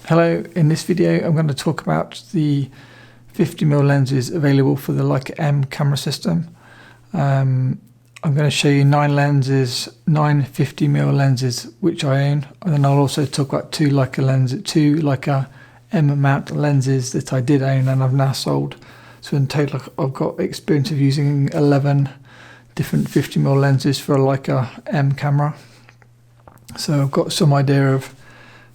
Hello, in this video I'm going to talk about the 50mm lenses available for the Leica M camera system. I'm going to show you 9 50mm lenses which I own, and then I'll also talk about two Leica M mount lenses that I did own and I've now sold. So in total I've got experience of using 11 different 50mm lenses for a Leica M camera. So I've got some idea of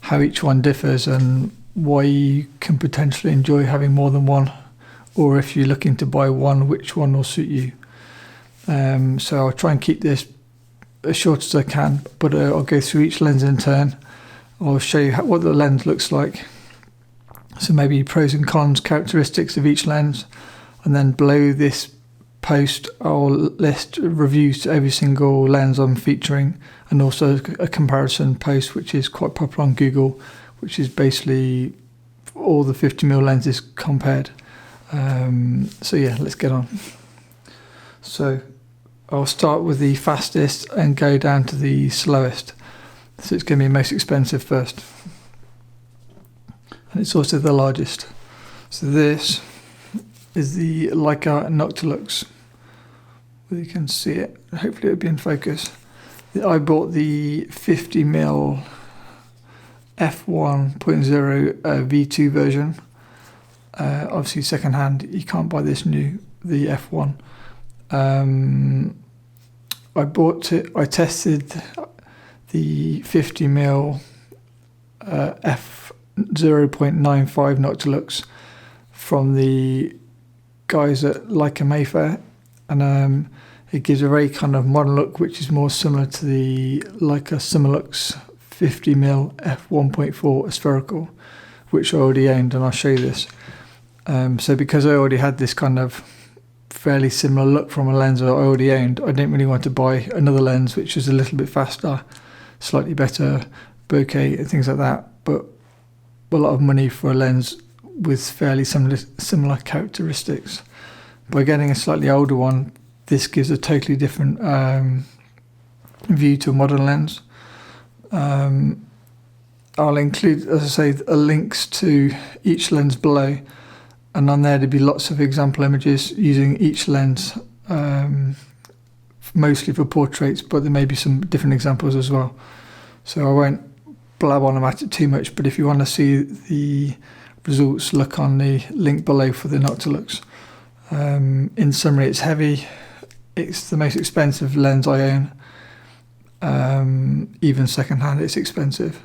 how each one differs and why you can potentially enjoy having more than one, or if you're looking to buy one, which one will suit you. So I'll try and keep this as short as I can, but I'll go through each lens in turn. I'll show you what the lens looks like, so maybe pros and cons, characteristics of each lens, and then below this post I'll list reviews to every single lens I'm featuring, and also a comparison post which is quite popular on Google, which is basically all the 50mm lenses compared. So yeah, let's get on. So I'll start with the fastest and go down to the slowest. So it's going to be most expensive first, and it's also the largest. So this is the Leica Noctilux. You can see it, hopefully it'll be in focus. I bought the 50mm f1.0 V2 version. Obviously second hand, you can't buy this new, the f1. I tested the 50mm f0.95 Noctilux from the guys at Leica Mayfair, and it gives a very kind of modern look, which is more similar to the Leica Summilux 50mm f1.4 spherical, which I already owned, and I'll show you this. So because I already had this kind of fairly similar look from a lens I already owned, I didn't really want to buy another lens which was a little bit faster, slightly better bokeh and things like that, but a lot of money for a lens with fairly similar characteristics. By getting a slightly older one, this gives a totally different view to a modern lens. I'll include, as I say, links to each lens below, and on there there'll be lots of example images using each lens, mostly for portraits, but there may be some different examples as well. So I won't blab on about it too much, but if you want to see the results, look on the link below for the Noctilux. In summary, it's heavy, it's the most expensive lens I own, even second hand it's expensive.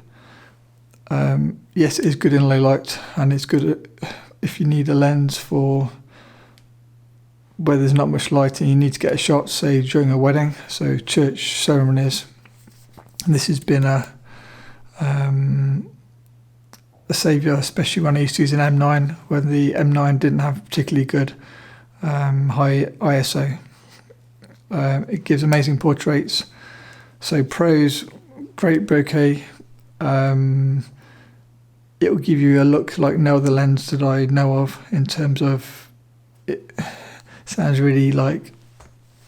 Yes, it is good in low light, and it's good if you need a lens for where there's not much light and you need to get a shot, say during a wedding, so church ceremonies. And this has been a saviour, especially when I used to use an M9, when the M9 didn't have particularly good high ISO. It gives amazing portraits. So pros, great bokeh. It will give you a look like no other lens that I know of, in terms of, it sounds really like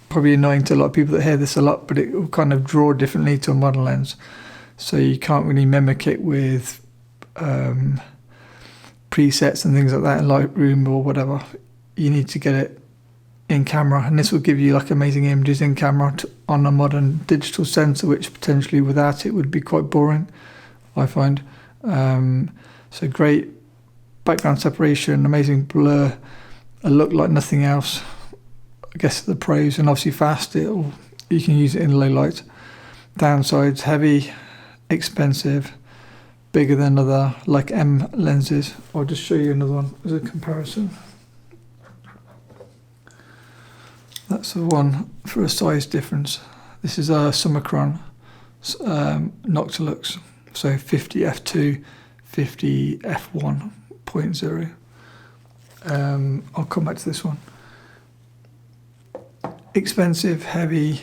probably annoying to a lot of people that hear this a lot, but it will kind of draw differently to a modern lens. So you can't really mimic it with presets and things like that in Lightroom or whatever. You need to get it in camera, and this will give you like amazing images in camera on a modern digital sensor, which potentially without it would be quite boring, I find. So great background separation, amazing blur, a look like nothing else. I guess the pros, and obviously fast, you can use it in low light. Downsides, heavy, expensive, bigger than other like M lenses. I'll just show you another one as a comparison. That's the one for a size difference. This is a Summicron Noctilux, so 50 f2, 50 f1.0. I'll come back to this one. Expensive, heavy,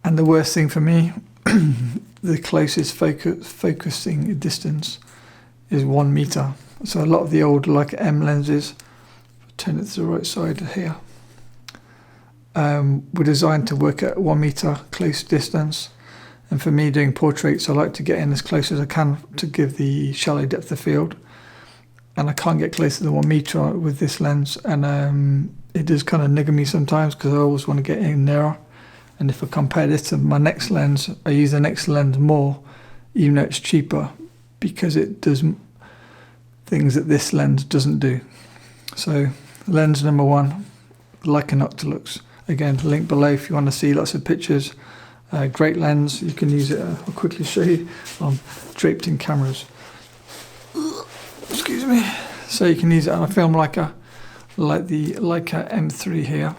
and the worst thing for me, the closest focusing distance is 1 meter. So a lot of the old like M lenses, I'll turn it to the right side here, were designed to work at 1 meter close distance, And for me doing portraits, I like to get in as close as I can to give the shallow depth of field. And I can't get closer than 1 meter with this lens, and it does kind of niggle me sometimes because I always want to get in nearer. And if I compare this to my next lens, I use the next lens more, even though it's cheaper, because it does things that this lens doesn't do. So lens number 1, Leica Noctilux. Again, link below if you want to see lots of pictures. Great lens, you can use it, I'll quickly show you, on draped in cameras. Excuse me. So you can use it on a film like the Leica M3 here.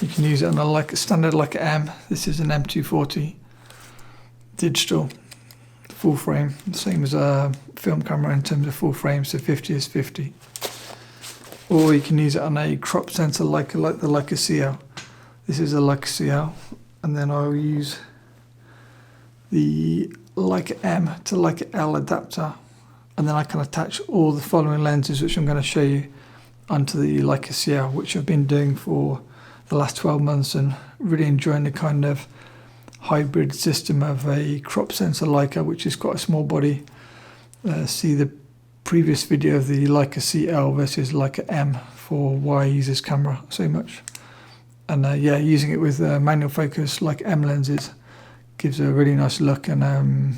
You can use it on a standard Leica M. This is an M240 digital, full frame, the same as a film camera in terms of full frame, so 50 is 50. Or you can use it on a crop sensor like the Leica CL. This is a Leica CL, and then I'll use the Leica M to Leica L adapter, and then I can attach all the following lenses, which I'm going to show you, onto the Leica CL, which I've been doing for the last 12 months and really enjoying the kind of hybrid system of a crop sensor Leica, which is quite a small body. See the previous video of the Leica CL versus Leica M for why I use this camera so much. And yeah, using it with manual focus like M lenses gives a really nice look and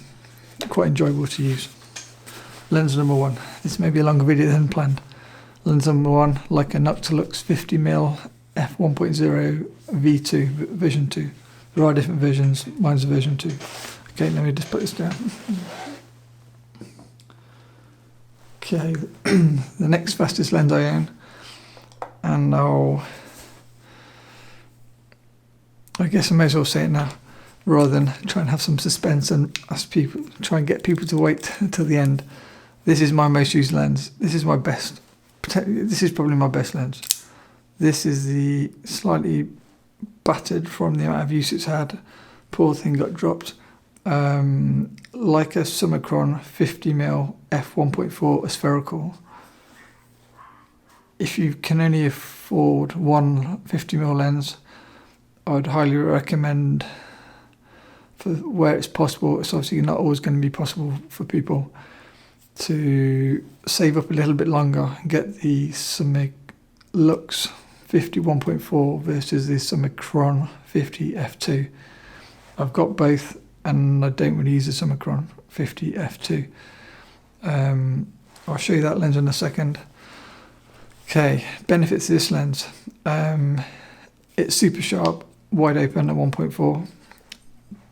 quite enjoyable to use. Lens number 1. This may be a longer video than planned. Lens number 1, Leica Noctilux 50mm f1.0 v2 version 2. There are different versions. Mine's a version 2. Okay, let me just put this down. Okay, the next fastest lens I own, and I guess I may as well say it now, rather than try and have some suspense and try and get people to wait until the end. This is my most used lens. This is my best. This is probably my best lens. This is the slightly battered from the amount of use it's had. Poor thing got dropped. Leica Summicron 50mm f1.4 spherical. If you can only afford one 50mm lens, I would highly recommend, for where it's possible, it's obviously not always going to be possible for people, to save up a little bit longer and get the Summilux 51.4 versus the Summicron 50 f2. I've got both, and I don't really use the Summicron 50 f2. I'll show you that lens in a second. Okay, benefits of this lens. It's super sharp, wide open at 1.4.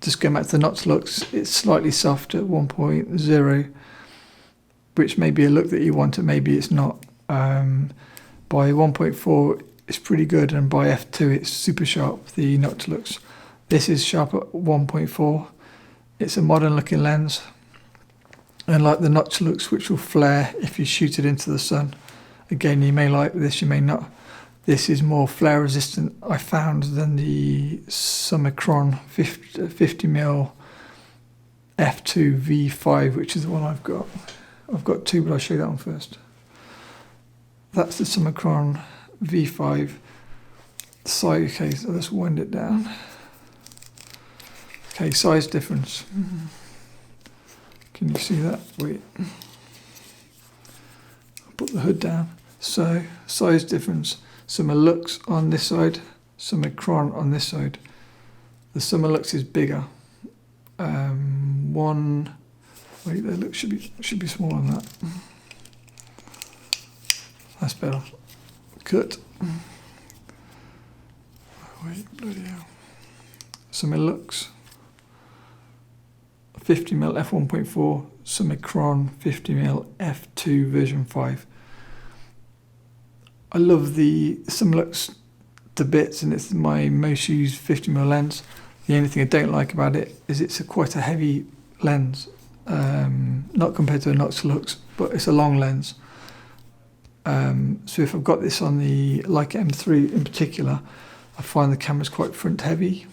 Just going back to the Noctilux, it's slightly soft at 1.0, which may be a look that you want, and maybe it's not. By 1.4 it's pretty good, and by f2 it's super sharp, the Noctilux. This is sharp at 1.4. It's a modern looking lens, and like the Noctilux, which will flare if you shoot it into the sun. Again, you may like this, you may not. This is more flare resistant, I found, than the Summicron 50mm f2 v5, which is the one I've got. I've got two, but I'll show you that one first. That's the Summicron v5. Size, okay, so let's wind it down. Okay, size difference. Can you see that? Wait. I'll put the hood down. So, size difference. Summilux on this side, Summicron on this side. The Summilux is bigger. Wait, that look should be smaller than that. That's better. Cut. Wait, bloody hell. Summilux 50mm f1.4, Summicron 50mm f2 version 5. I love the Summilux to bits, and it's my most used 50mm lens. The only thing I don't like about it is it's quite a heavy lens, not compared to a Noctilux, but it's a long lens. So if I've got this on the Leica M3 in particular, I find the camera's quite front heavy,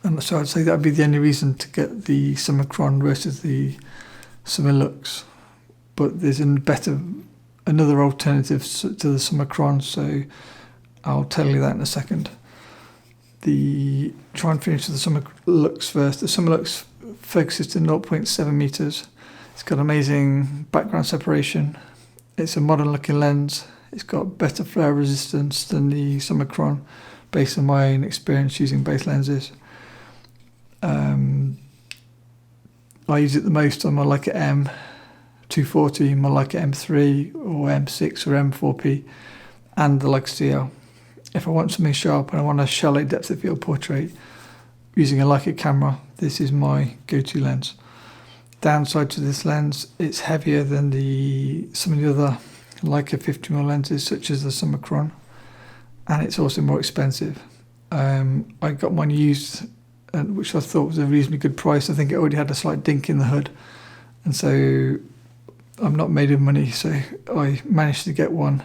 and so I'd say that would be the only reason to get the Summicron versus the Summilux. But there's another alternative to the Summicron, so I'll tell you that in a second. Try and finish the Summilux first. The Summilux focuses to 0.7 meters. It's got amazing background separation. It's a modern looking lens. It's got better flare resistance than the Summicron based on my own experience using base lenses. I use it the most on my Leica M240, my Leica M3 or M6 or M4P and the Leica CL. If I want something sharp and I want a shallow depth of field portrait using a Leica camera, this is my go-to lens. Downside to this lens, it's heavier than some of the other Leica 50mm lenses such as the Summicron, and it's also more expensive. I got mine used, which I thought was a reasonably good price. I think it already had a slight dink in the hood, and so I'm not made of money, so I managed to get one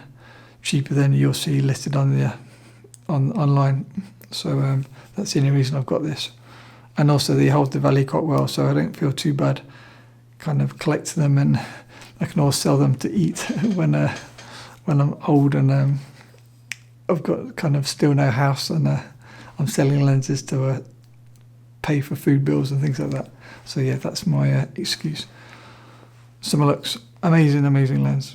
cheaper than you'll see listed on online. So that's the only reason I've got this. And also they hold the value quite well, so I don't feel too bad kind of collecting them, and I can always sell them to eat when I'm old and I've got kind of still no house, and I'm selling lenses to pay for food bills and things like that. So yeah, that's my excuse. Summilux, amazing lens.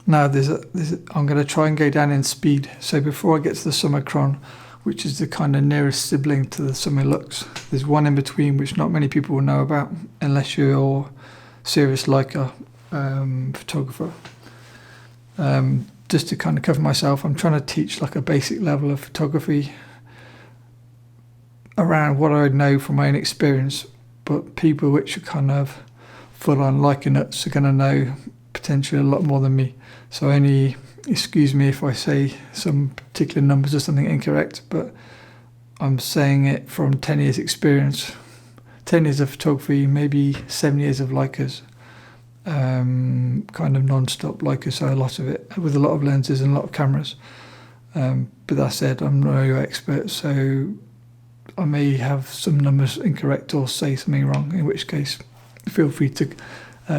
Now I'm going to try and go down in speed. So before I get to the Summicron, which is the kind of nearest sibling to the Summilux, there's one in between which not many people will know about unless you're a serious Leica photographer. Just to kind of cover myself, I'm trying to teach like a basic level of photography around what I know from my own experience, but people which are kind of full-on Leica nuts are going to know potentially a lot more than me. So only excuse me if I say some particular numbers or something incorrect, but I'm saying it from 10 years experience, 10 years of photography, maybe 7 years of Leicas, kind of non-stop Leica, so a lot of it with a lot of lenses and a lot of cameras. But that said, I'm no expert, so I may have some numbers incorrect or say something wrong, in which case feel free to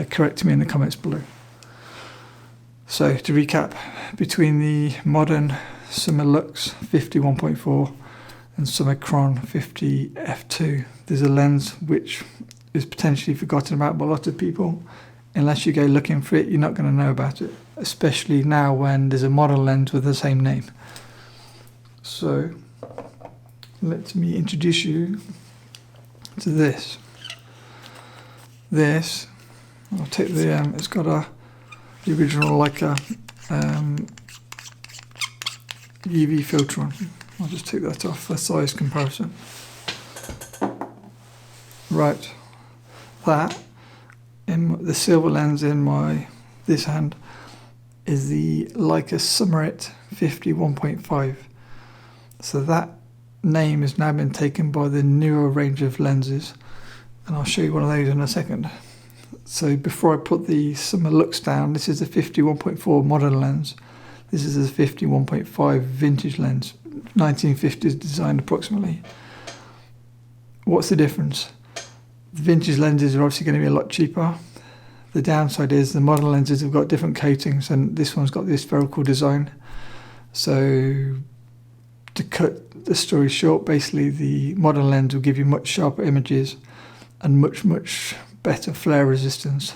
correct me in the comments below. So to recap, between the modern Summilux 50-1.4 and Summicron 50 f2, there's a lens which is potentially forgotten about by a lot of people. Unless you go looking for it, you're not going to know about it, especially now when there's a modern lens with the same name. So let me introduce you to this. I'll take the it's got the original Leica UV filter on. I'll just take that off for size comparison. Right, that in the silver lens in this hand is the Leica Summarit 50-1.5. So that name has now been taken by the newer range of lenses, and I'll show you one of those in a second. So before I put the Summilux down, this is a 50-1.4 modern lens. This is a 50-1.5 vintage lens, 1950s design approximately. What's the difference? The vintage lenses are obviously going to be a lot cheaper. The downside is the modern lenses have got different coatings, and this one's got this spherical design. So to cut the story short, basically the modern lens will give you much sharper images and much better flare resistance.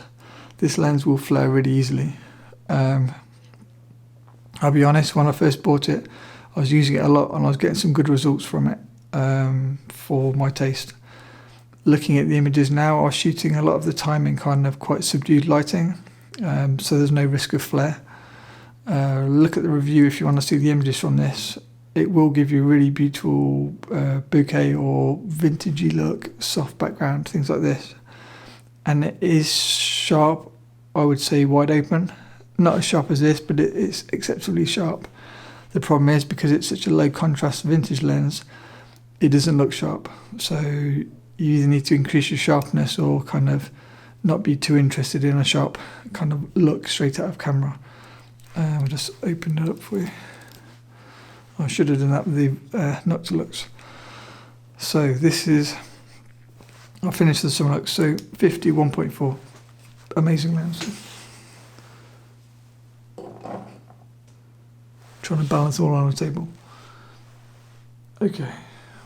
This lens will flare really easily. I'll be honest, when I first bought it, I was using it a lot and I was getting some good results from it for my taste. Looking at the images now, I was shooting a lot of the time in kind of quite subdued lighting, so there's no risk of flare. Look at the review if you want to see the images from this. It will give you really beautiful bokeh or vintagey look, soft background, things like this. And it is sharp, I would say wide open. Not as sharp as this, but it's exceptionally sharp. The problem is, because it's such a low contrast vintage lens, it doesn't look sharp. So you either need to increase your sharpness or kind of not be too interested in a sharp kind of look straight out of camera. I'll just open it up for you. I should have done that with the Noctilux. So this is, I'll finish the Summilux, so 50-1.4, amazing lens. Trying to balance all on the table. Okay,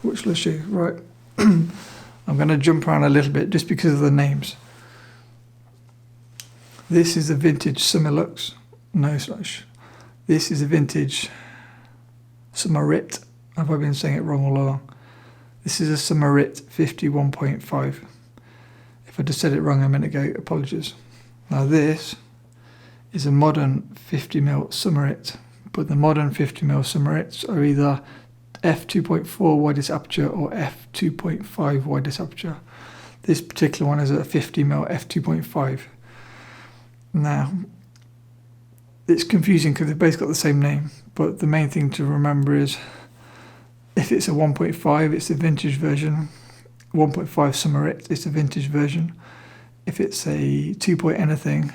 what shall I show you? Right, I'm going to jump around a little bit just because of the names. This is a vintage Summilux. No slash. This is a vintage Summarit. Have I been saying it wrong all along? This is a Summarit 51.5. If I just said it wrong a minute ago, apologies. Now this is a modern 50mm Summarit, but the modern 50mm Summarits are either f2.4 widest aperture or f2.5 widest aperture. This particular one is a 50mm f2.5. Now, it's confusing because they've both got the same name, but the main thing to remember is if it's a 1.5, it's the vintage version. 1.5 Summarit, it's the vintage version. If it's a 2. Anything,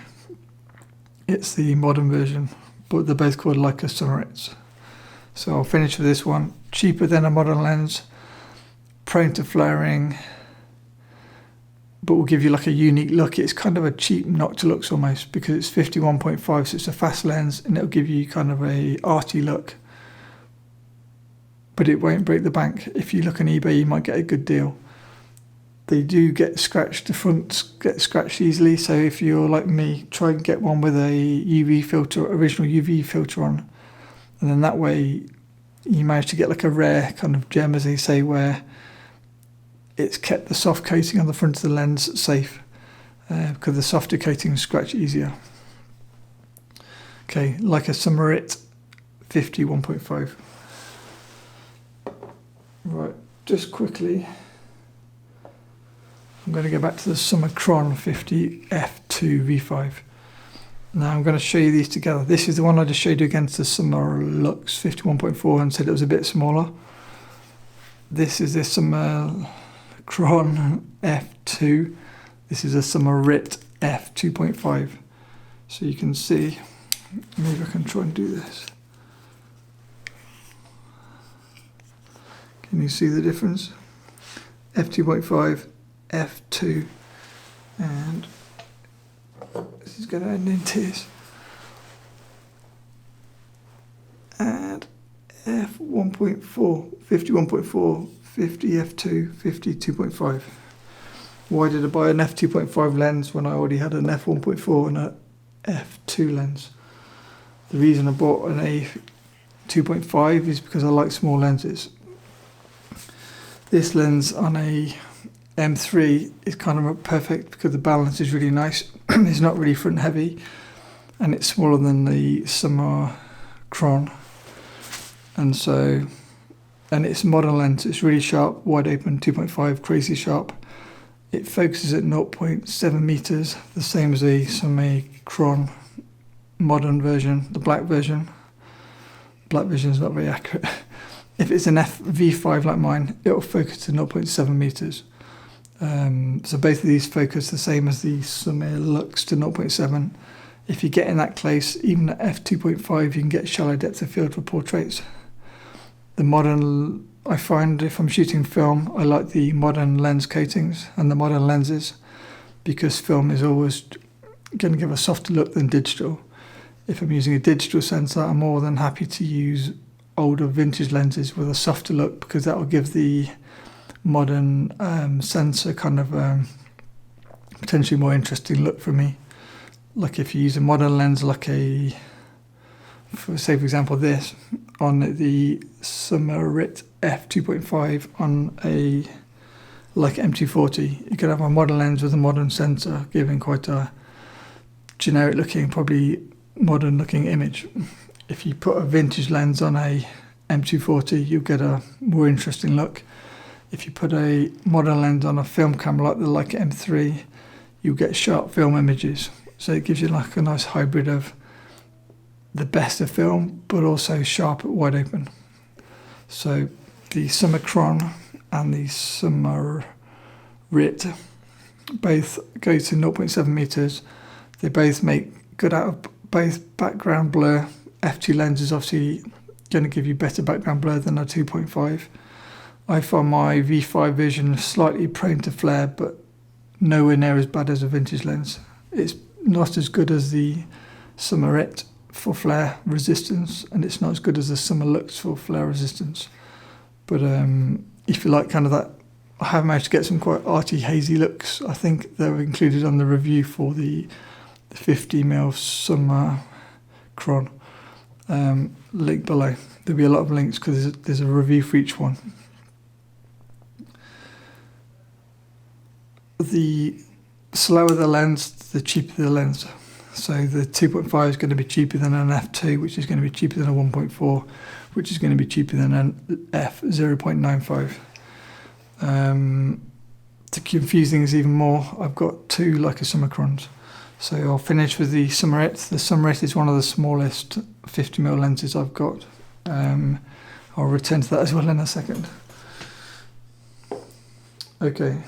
it's the modern version, but they're both called Leica Summarits. So I'll finish with this one. Cheaper than a modern lens, prone to flaring, but will give you like a unique look. It's kind of a cheap Noctilux almost because it's 51.5, so it's a fast lens and it'll give you kind of a arty look. But it won't break the bank. If you look on eBay, you might get a good deal. They do get scratched, the fronts get scratched easily, so if you're like me, try and get one with a UV filter, original UV filter on, and then that way you manage to get like a rare kind of gem, as they say, where it's kept the soft coating on the front of the lens safe, because the softer coatings scratch easier. Okay, like a Summarit 51.5. Right, just quickly, I'm going to go back to the Summicron 50 f2 v5. Now I'm going to show you these together. This is the one I just showed you against the Summilux 51.4 and said it was a bit smaller. This is the Summicron f2. This is a Summarit f2.5. So you can see, maybe I can try and do this. Can you see the difference? f2.5, f2, and this is going to end in tears. And f1.4, 51.4, 50 f2, 52.5. Why did I buy an f2.5 lens when I already had an f1.4 and an f2 lens? The reason I bought an a2.5 is because I like small lenses. This lens on a M3 is kind of perfect because the balance is really nice. It's not really front heavy, and it's smaller than the Summicron, and it's a modern lens. It's really sharp, wide open, 2.5, crazy sharp. It focuses at 0.7 meters, the same as the Summicron modern version, the black version. Black version is not very accurate. If it's an FV5 like mine, it'll focus to 0.7 meters. So both of these focus the same as the Summilux to 0.7. If you get in that close, even at f2.5, you can get shallow depth of field for portraits. The modern, I find if I'm shooting film, I like the modern lens coatings and the modern lenses because film is always going to give a softer look than digital. If I'm using a digital sensor, I'm more than happy to use older vintage lenses with a softer look because that will give the modern sensor kind of potentially more interesting look for me. Like if you use a modern lens like say for example this on the Summarit f2.5 on a like M240, you could have a modern lens with a modern sensor giving quite a generic looking, probably modern looking image. If you put a vintage lens on a M240, you'll get a more interesting look. If you put a modern lens on a film camera like the Leica M3, you'll get sharp film images. So it gives you like a nice hybrid of the best of film, but also sharp at wide open. So the Summicron and the Summarit both go to 0.7 meters. They both make good out of both background blur. F2 lens is obviously going to give you better background blur than a 2.5. I find my V5 vision slightly prone to flare, but nowhere near as bad as a vintage lens. It's not as good as the Summarit for flare resistance, and it's not as good as the Summilux for flare resistance. But if you like kind of that, I have managed to get some quite arty, hazy looks. I think they were included on the review for the 50mm Summicron. Link below. There'll be a lot of links because there's a review for each one. The slower the lens, the cheaper the lens. So the 2.5 is going to be cheaper than an f2, which is going to be cheaper than a 1.4, which is going to be cheaper than an f0.95. To confuse things even more, I've got two Leica Summicrons. So I'll finish with the Summarit. The Summarit is one of the smallest 50mm lenses I've got. I'll return to that as well in a second. Okay.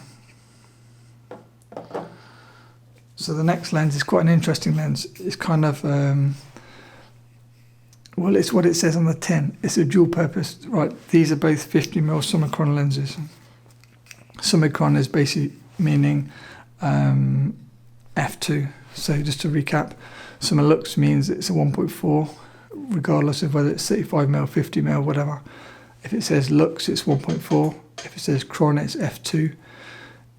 So the next lens is quite an interesting lens. It's kind of, well, it's what it says on the tin. It's a dual purpose. Right, these are both 50mm Summicron lenses. Summicron is basically meaning f2. So just to recap, summilux means it's a 1.4, regardless of whether it's 35mm, 50mm, whatever. If it says lux, it's 1.4. If it says chron, it's f2.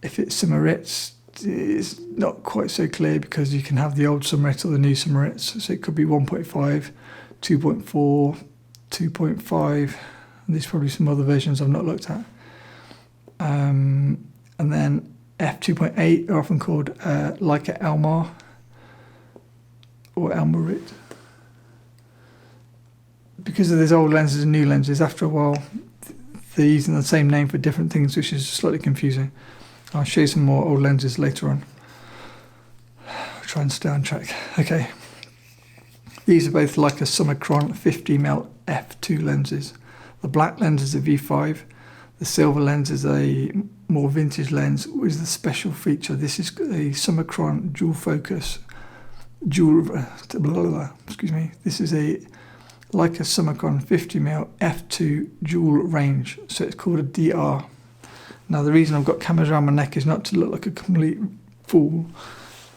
If it's Summarit, it's not quite so clear because you can have the old Summarit or the new Summarits. So it could be 1.5, 2.4, 2.5. And there's probably some other versions I've not looked at. And then f2.8 are often called Leica Elmar or Elmarit. Because of these old lenses and new lenses, after a while, they're using the same name for different things, which is slightly confusing. I'll show you some more old lenses later on. I'll try and stay on track. Okay. These are both Leica Summicron 50mm f2 lenses. The black lens is a v5. The silver lens is a more vintage lens with the special feature. This is a Summicron dual focus. Excuse me. This is a Leica Summicron 50mm f2 dual range. So it's called a DR. Now the reason I've got cameras around my neck is not to look like a complete fool.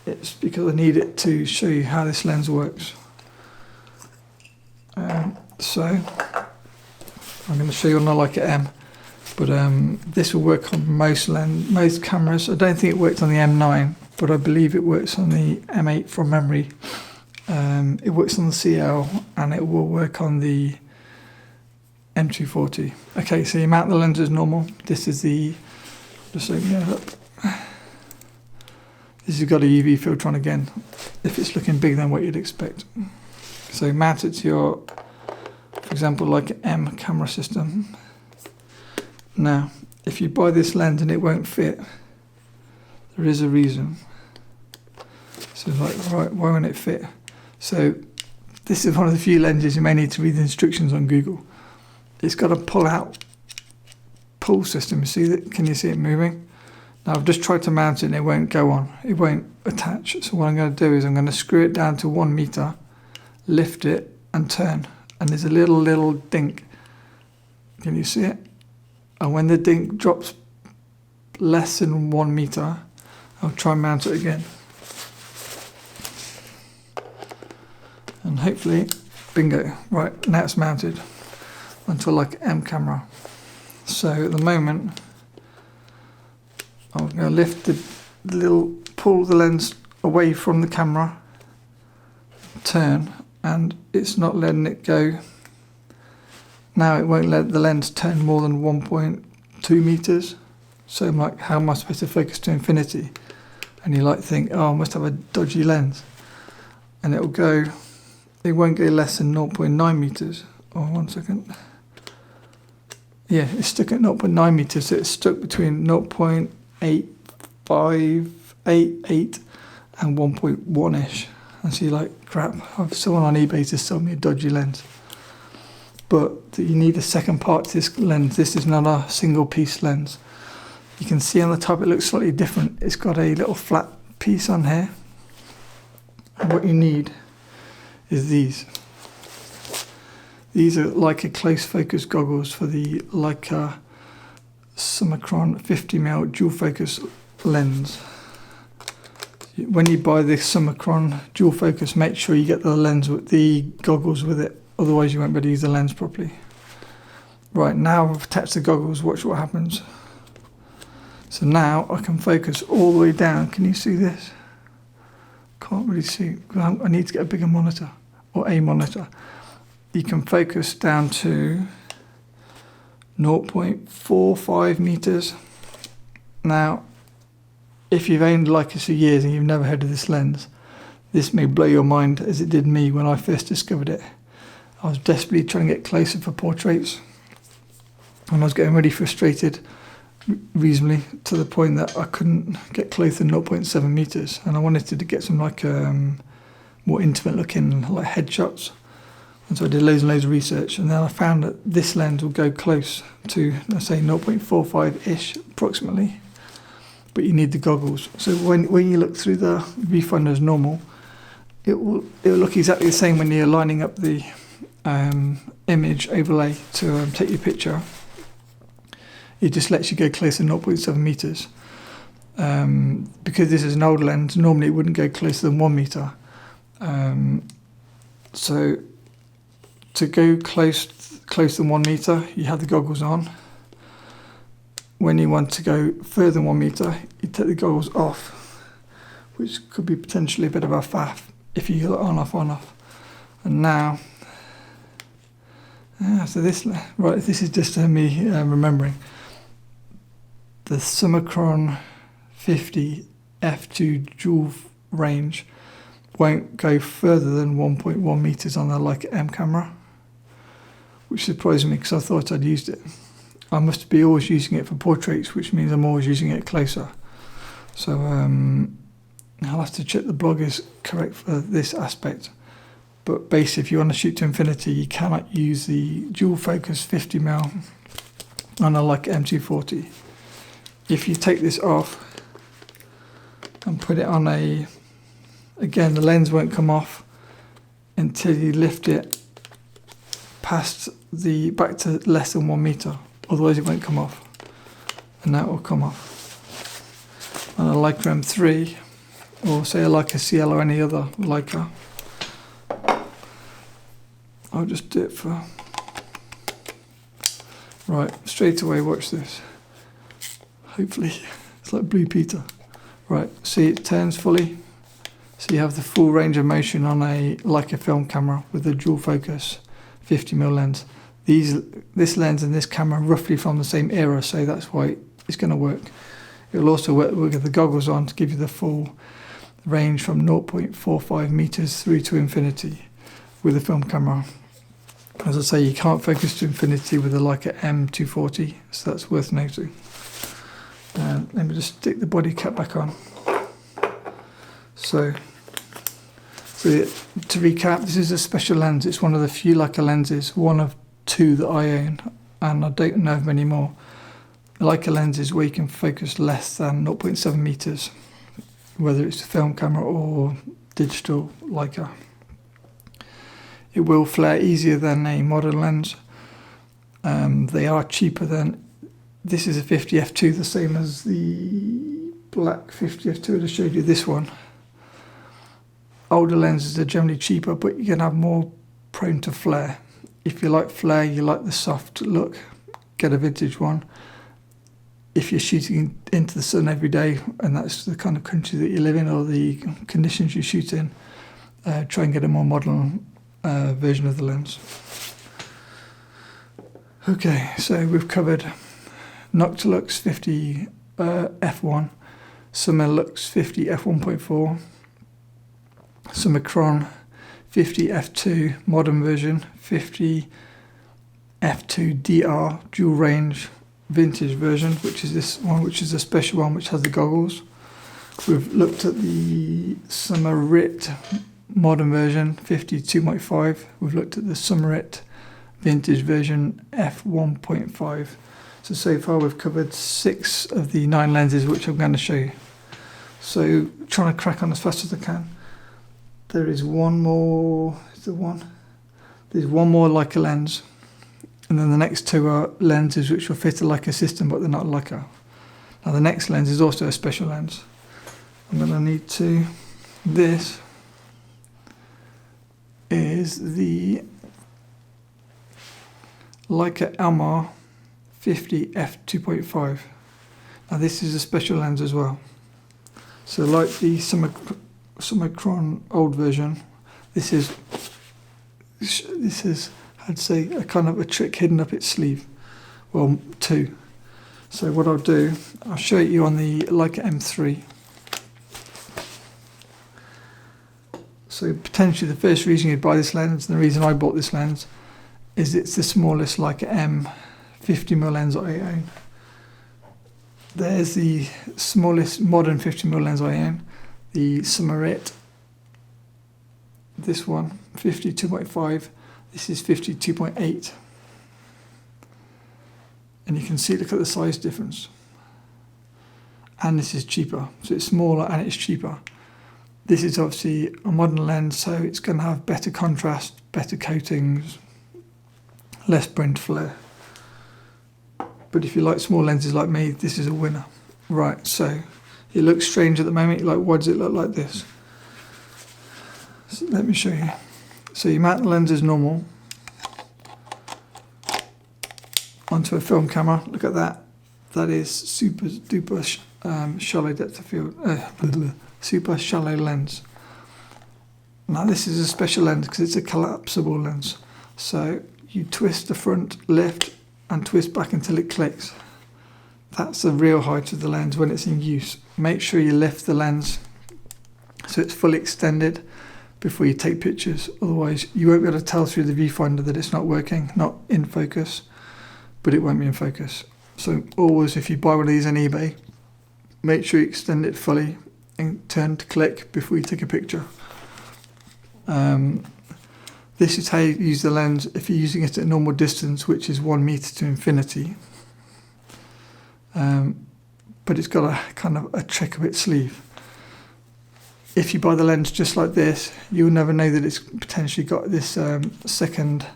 It's because I need it to show you how this lens works. So I'm going to show you on the Leica M, but this will work on most cameras. I don't think it works on the M9, but I believe it works on the M8 from memory. It works on the CL and it will work on the M240. Okay, so you mount the lens as normal. This is the, just open it up. This has got a UV filter on again, if it's looking bigger than what you'd expect. So mount it to your, for example, like an M camera system. Now, if you buy this lens and it won't fit, there is a reason. So like, right, why won't it fit? So this is one of the few lenses you may need to read the instructions on Google. It's got a pull system. See that? Can you see it moving? Now I've just tried to mount it and it won't go on. It won't attach. So what I'm going to do is I'm going to screw it down to 1 meter, lift it and turn. And there's a little dink. Can you see it? And when the dink drops less than 1 meter, I'll try and mount it again. And hopefully, bingo. Right, now it's mounted onto like an M camera. So at the moment, I'm going to lift pull the lens away from the camera, turn, and it's not letting it go. Now it won't let the lens turn more than 1.2 meters. So I'm like, how am I supposed to focus to infinity? And you like think, oh, I must have a dodgy lens. And it won't go less than 0.9 meters. Oh, 1 second. Yeah, it's stuck at 0.9 meters, so it's stuck between 0.8588 and 1.1-ish. And so you're like, crap, I've someone on eBay to sell me a dodgy lens. But you need a second part to this lens. This is not a single piece lens. You can see on the top it looks slightly different. It's got a little flat piece on here. And what you need is these. These are Leica close focus goggles for the Leica Summicron 50mm dual focus lens. When you buy the Summicron dual focus, make sure you get the lens with the goggles with it, otherwise you won't be able to use the lens properly. Right, now I've attached the goggles, watch what happens. So now I can focus all the way down. Can you see this? Can't really see. I need to get a bigger monitor, or a monitor. You can focus down to 0.45 meters. Now, if you've owned Leica for years and you've never heard of this lens, this may blow your mind as it did me when I first discovered it. I was desperately trying to get closer for portraits, and I was getting really frustrated reasonably to the point that I couldn't get closer than 0.7 meters, and I wanted to get some like more intimate looking like headshots. And so I did loads and loads of research, and then I found that this lens will go close to, let's say, 0.45-ish approximately, but you need the goggles. So when you look through the viewfinder as normal, it will look exactly the same when you're lining up the image overlay to take your picture. It just lets you go closer than 0.7 meters. Because this is an old lens, normally it wouldn't go closer than 1 meter. So to go close than 1 meter, you have the goggles on. When you want to go further than 1 meter, you take the goggles off, which could be potentially a bit of a faff if you go on off. And now, so this is just me remembering. The Summicron 50 f2 dual range won't go further than 1.1 meters on the Leica M camera, which surprised me because I thought I'd used it. I must be always using it for portraits, which means I'm always using it closer. So I'll have to check the blog is correct for this aspect. But basically, if you want to shoot to infinity, you cannot use the dual focus 50mm on a Leica M240. If you take this off and put it on again, the lens won't come off until you lift it past back to less than 1 meter. Otherwise it won't come off, and that will come off. On a Leica M3, or say a Leica CL or any other Leica, I'll just do it for... Right, straight away, watch this. Hopefully, it's like Blue Peter. Right, see it turns fully. So you have the full range of motion on a Leica film camera with a dual focus 50mm lens. This lens and this camera are roughly from the same era, so that's why it's going to work. It will also work with the goggles on to give you the full range from 0.45 meters through to infinity with the film camera. As I say, you can't focus to infinity with the Leica M240, so that's worth noting. Let me just stick the body cap back on. So to recap, this is a special lens. It's one of the few Leica lenses, one of 2 that I own, and I don't know of many more. The Leica lenses where you can focus less than 0.7 meters, whether it's a film camera or digital Leica. It will flare easier than a modern lens. They are cheaper than... This is a 50 f2, the same as the black 50 f2 I just showed you, this one. Older lenses are generally cheaper, but you're going to have more prone to flare. If you like flare, you like the soft look, get a vintage one. If you're shooting into the sun every day, and that's the kind of country that you live in or the conditions you shoot in, try and get a more modern version of the lens. Okay, so we've covered Noctilux 50 f1, Summilux 50 f1.4, Summicron 50 f2 modern version, 50 f2 DR dual range vintage version, which is this one, which is a special one which has the goggles. We've looked at the Summarit modern version 50 2.5. We've looked at the Summarit vintage version f1.5. So far we've covered 6 of the 9 lenses which I'm going to show you. So trying to crack on as fast as I can. There is one more, there's one more Leica lens, and then the next 2 are lenses which will fit a Leica system, but they're not Leica. Now the next lens is also a special lens. I'm going to need to, this is the Leica Elmar 50 f2.5. Now this is a special lens as well. So like the Summicron old version, this is I'd say a kind of a trick hidden up its sleeve. Well, two. So what I'll do, I'll show you on the Leica M3. So potentially the first reason you'd buy this lens, and the reason I bought this lens, is it's the smallest Leica M 50mm lens I own. There's the smallest modern 50mm lens I own, the Summarit. This one, 52.5. This is 52.8. And you can see, look at the size difference. And this is cheaper. So it's smaller and it's cheaper. This is obviously a modern lens, so it's going to have better contrast, better coatings, less print flare. But if you like small lenses like me, this is a winner. Right, so it looks strange at the moment. Like, why does it look like this? So let me show you. So you mount the lens as normal onto a film camera. Look at that. That is super duper shallow depth of field. Super shallow lens. Now this is a special lens because it's a collapsible lens. So you twist the front, lift, and twist back until it clicks. That's the real height of the lens when it's in use. Make sure you lift the lens so it's fully extended before you take pictures. Otherwise you won't be able to tell through the viewfinder that it's not working, not in focus, but it won't be in focus. So always, if you buy one of these on eBay, make sure you extend it fully and turn to click before you take a picture. This is how you use the lens if you're using it at a normal distance, which is 1 meter to infinity. But it's got a kind of a trick up its sleeve. If you buy the lens just like this, you'll never know that it's potentially got this second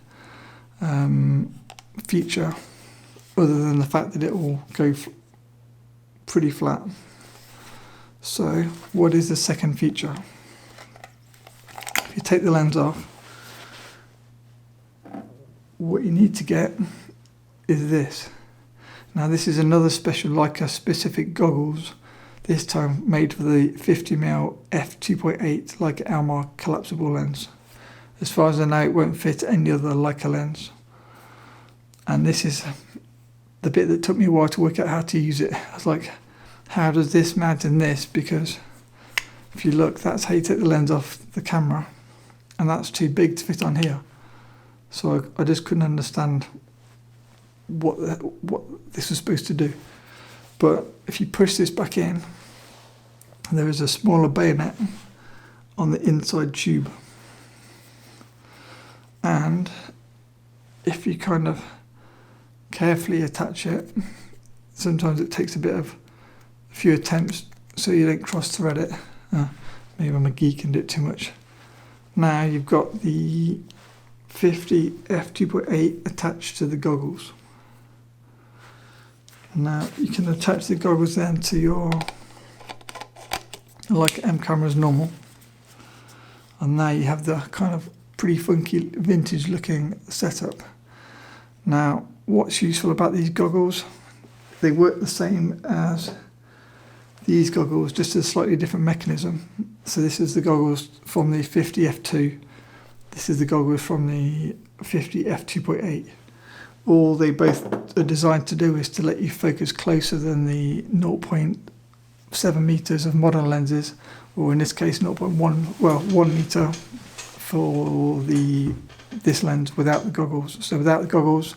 feature, other than the fact that it will go pretty flat. So what is the second feature? If you take the lens off, what you need to get is this. Now this is another special Leica specific goggles, this time made for the 50mm f2.8 Leica Elmar collapsible lens. As far as I know, it won't fit any other Leica lens. And this is the bit that took me a while to work out how to use it. I was like, how does this mount in this? Because if you look, that's how you take the lens off the camera, and that's too big to fit on here. So I just couldn't understand what this was supposed to do. But if you push this back in, there is a smaller bayonet on the inside tube. And if you kind of carefully attach it, sometimes it takes a few attempts so you don't cross-thread it. Maybe I'm a geek and do it too much. Now you've got the 50 f2.8 attached to the goggles. Now you can attach the goggles then to your Leica M camera as normal, and now you have the kind of pretty funky vintage looking setup. Now what's useful about these goggles, they work the same as these goggles, just a slightly different mechanism. So this is the goggles from the 50 f2, this is the goggles from the 50 f2.8. All they both are designed to do is to let you focus closer than the 0.7 meters of modern lenses, or in this case 1 meter for this lens without the goggles. So without the goggles,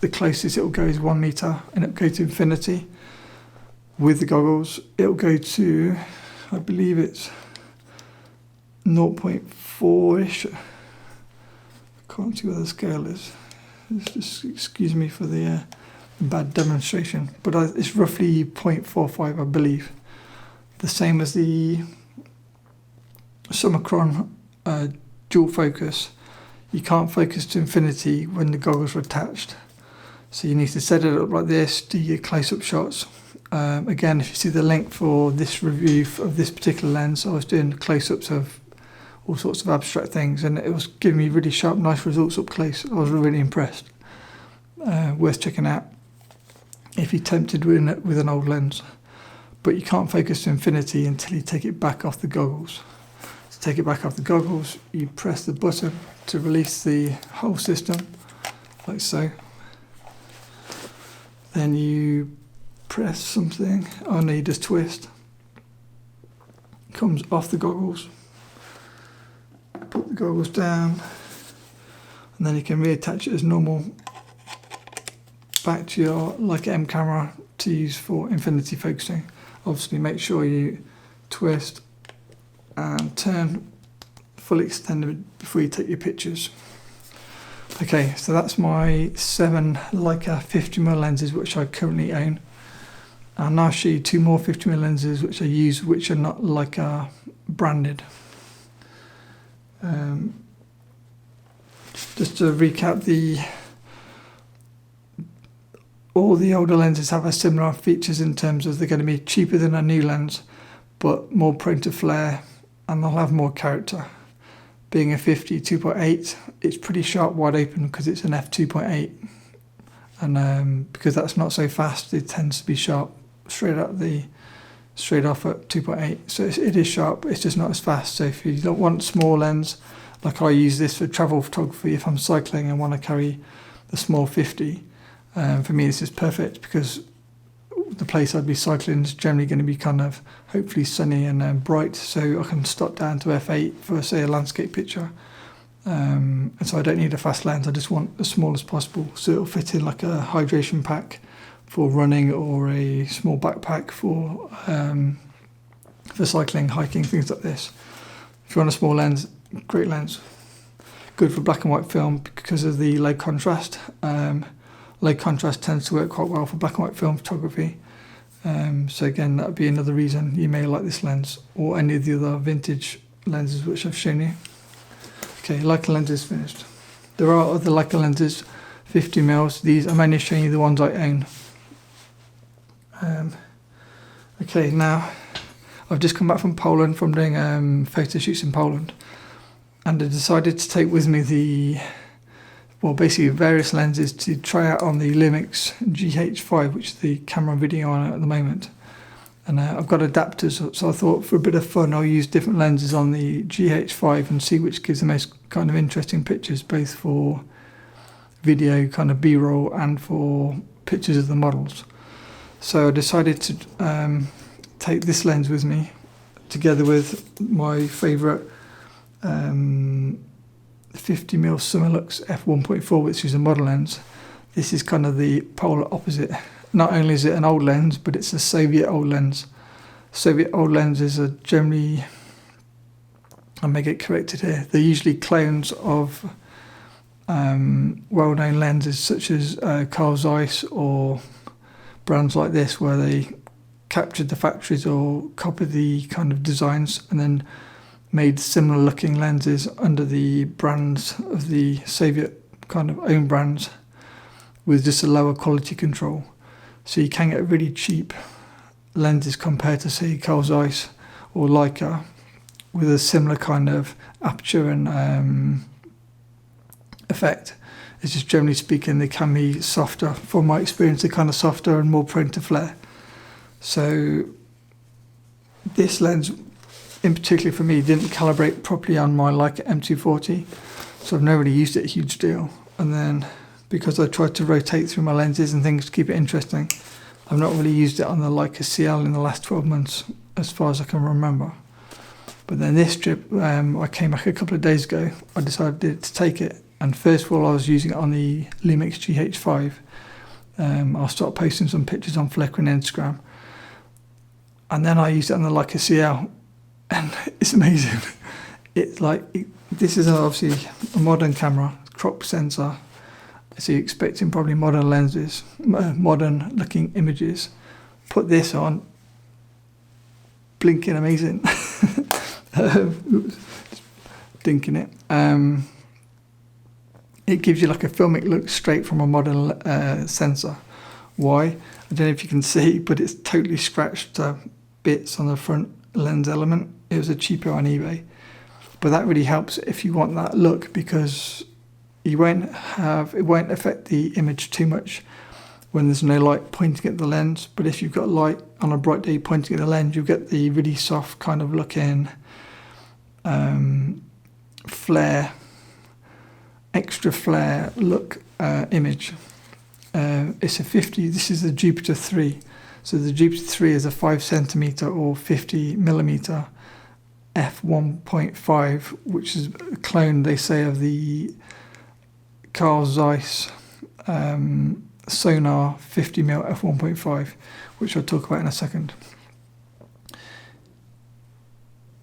the closest it will go is 1 meter, and it will go to infinity. With the goggles, it will go to, I believe it's 0.4-ish. I can't see where the scale is. Just excuse me for the bad demonstration, but it's roughly 0.45, I believe. The same as the Summicron dual focus. You can't focus to infinity when the goggles are attached. So you need to set it up like this, do your close-up shots. Again, if you see the link for this review of this particular lens, I was doing close-ups of all sorts of abstract things, and it was giving me really sharp, nice results up close. I was really impressed. worth checking out if you're tempted with an old lens. But you can't focus to infinity until you take it back off the goggles. To take it back off the goggles, you press the button to release the whole system, like so. Then you press something, oh no, you just twist. Comes off the goggles. Put the goggles down, and then you can reattach it as normal back to your Leica M camera to use for infinity focusing. Obviously make sure you twist and turn fully extended before you take your pictures. Okay, so that's my 7 Leica 50mm lenses which I currently own. I'll now show you 2 more 50mm lenses which I use, which are not Leica branded. Just to recap, all the older lenses have a similar features in terms of they're going to be cheaper than a new lens, but more prone to flare, and they'll have more character. Being a 50 2.8, it's pretty sharp wide open because it's an f2.8, and because that's not so fast, it tends to be sharp straight off at 2.8. So it is sharp, it's just not as fast. So if you don't want small lens, like I use this for travel photography, if I'm cycling and want to carry the small 50, for me this is perfect because the place I'd be cycling is generally going to be kind of hopefully sunny and bright, so I can stop down to f8 for, say, a landscape picture. And so I don't need a fast lens, I just want as small as possible, so it'll fit in like a hydration pack for running or a small backpack for cycling, hiking, things like this. If you want a small lens, great lens. Good for black and white film because of the low contrast. Low contrast tends to work quite well for black and white film photography. So again, that would be another reason you may like this lens or any of the other vintage lenses which I've shown you. Okay, Leica lenses finished. There are other Leica lenses, 50mm. These, I'm only showing you the ones I own. Okay, now I've just come back from Poland from doing photo shoots in Poland, and I decided to take with me basically various lenses to try out on the Lumix GH5, which is the camera I'm videoing on at the moment. And I've got adapters, so I thought for a bit of fun I'll use different lenses on the GH5 and see which gives the most kind of interesting pictures, both for video kind of B-roll and for pictures of the models. So I decided to take this lens with me, together with my favourite 50mm Summilux f1.4, which is a model lens. This is kind of the polar opposite. Not only is it an old lens, but it's a Soviet old lens. Soviet old lenses are generally, I may get corrected here, they're usually clones of well-known lenses such as Carl Zeiss or brands like this, where they captured the factories or copied the kind of designs and then made similar looking lenses under the brands of the Soviet kind of own brands with just a lower quality control. So you can get really cheap lenses compared to, say, Carl Zeiss or Leica with a similar kind of aperture and effect. It's just generally speaking they can be softer. From my experience, they're kind of softer and more prone to flare. So this lens in particular for me didn't calibrate properly on my Leica M240, so I've never really used it a huge deal. And then because I tried to rotate through my lenses and things to keep it interesting, I've not really used it on the Leica CL in the last 12 months as far as I can remember. But then this trip, I came back a couple of days ago, I decided to take it, and first of all I was using it on the Lumix GH5. I'll start posting some pictures on Flickr and Instagram, and then I used it on the Leica CL, and it's amazing. This is obviously a modern camera, crop sensor, so you're expecting probably modern lenses, modern looking images. Put this on, blinking amazing. Dinking it. It gives you like a filmic look straight from a modern sensor. Why? I don't know if you can see, but it's totally scratched to bits on the front lens element. It was a cheaper on eBay, but that really helps if you want that look, because it won't affect the image too much when there's no light pointing at the lens. But if you've got light on a bright day pointing at the lens, you'll get the really soft kind of looking flare, extra flare look image. It's a 50. This is the Jupiter 3. So the Jupiter 3 is a 5cm or 50mm f1.5, which is a clone, they say, of the Carl Zeiss Sonar 50mm f1.5, which I'll talk about in a second.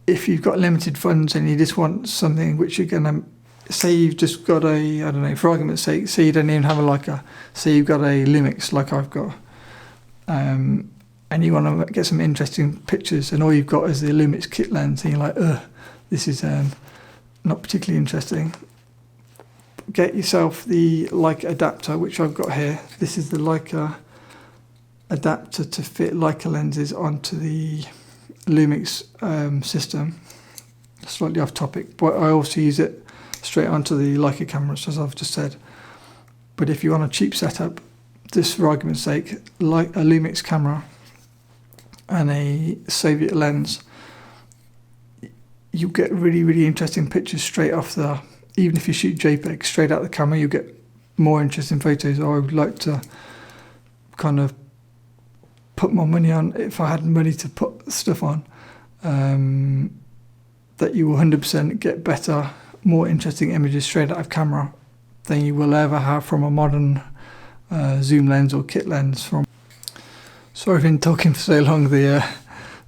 If you've got limited funds and you just want something which you're going to, say you've just got a, I don't know, for argument's sake, say you don't even have a Leica, say you've got a Lumix like I've got, and you want to get some interesting pictures, and all you've got is the Lumix kit lens, and you're like, this is not particularly interesting. Get yourself the Leica adapter, which I've got here. This is the Leica adapter to fit Leica lenses onto the Lumix system. Slightly off topic, but I also use it straight onto the Leica cameras, as I've just said. But if you want a cheap setup, just for argument's sake, like a Lumix camera and a Soviet lens, you get really, really interesting pictures straight off the, even if you shoot JPEG straight out the camera, you get more interesting photos. I would like to kind of put more money on, if I had money to put stuff on, that you will 100% get better, more interesting images straight out of camera than you will ever have from a modern zoom lens or kit lens. Sorry, I've been talking for so long. The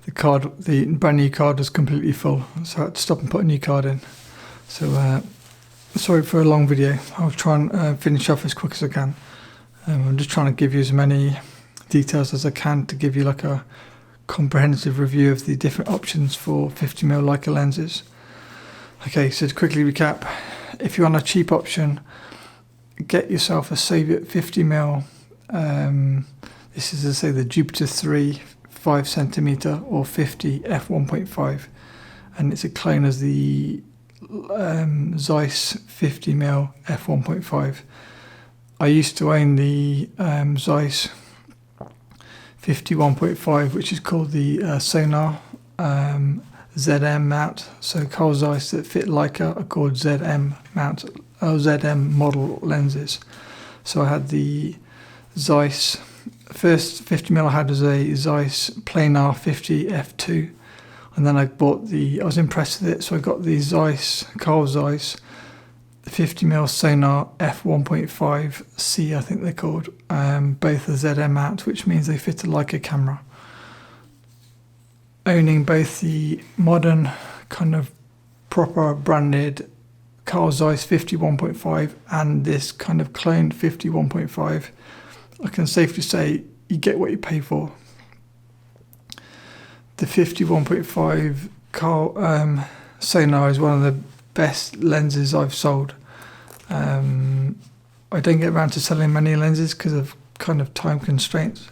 brand new card was completely full, so I had to stop and put a new card in. So sorry for a long video. I'll try and finish off as quick as I can. I'm just trying to give you as many details as I can to give you like a comprehensive review of the different options for 50mm Leica lenses. Okay, so to quickly recap, if you want a cheap option, get yourself a Soviet 50mm. This is, as I say, the Jupiter 3 5cm or 50 f1.5, and it's a clone as the Zeiss 50mm f1.5. I used to own the Zeiss 51.5, which is called the Sonar ZM mount. So Carl Zeiss that fit Leica are called ZM mount, ZM model lenses. So I had the Zeiss, first 50mm I had was a Zeiss planar 50 f2, and then I was impressed with it, so I got the Carl Zeiss 50mm Sonar f1.5C, I think they're called, both the ZM mount, which means they fit a Leica camera. Owning both the modern kind of proper branded Carl Zeiss 51.5 and this kind of cloned 51.5, I can safely say you get what you pay for. The 51.5 Carl Sonar is one of the best lenses I've sold. I don't get around to selling many lenses because of kind of time constraints,